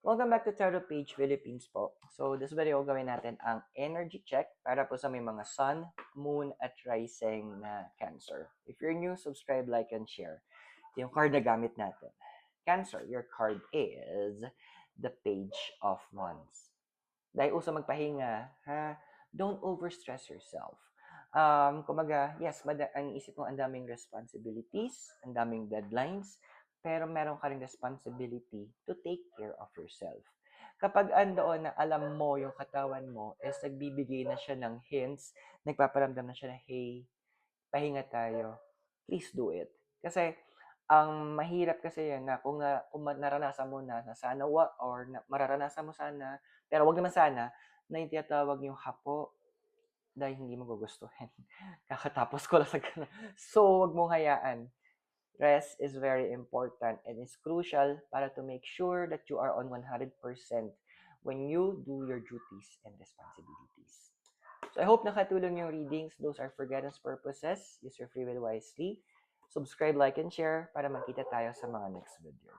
Welcome back to Tarot Page Philippines po. So, this video gawin natin ang energy check para po sa may mga sun, moon, at rising na Cancer. If you're new, subscribe, like, and share. Ito yung card na gamit natin. Cancer, your card is the Page of Wands. Dahil uso magpahinga, ha? Don't overstress yourself. Kumaga, yes, ang isip mo ang daming responsibilities, ang daming deadlines, pero meron ka ring responsibility to take care of yourself. Kapag andoon na alam mo yung katawan mo is nagbibigay na siya ng hints, nagpaparamdam na siya na, hey, pahinga tayo, please do it. Kasi, ang mahirap kasi yan na kung naranasan mo na sana or mararanasan mo sana, pero wag naman sana, na yung tinatawag yung hapo dahil hindi mo gugustuhin. Kakatapos ko lang sa ganun. So, wag mong hayaan. Rest is very important and it's crucial para to make sure that you are on 100% when you do your duties and responsibilities. So I hope nakatulong yung readings. Those are for guidance purposes. Use your free will wisely. Subscribe, like, and share para makita tayo sa mga next video.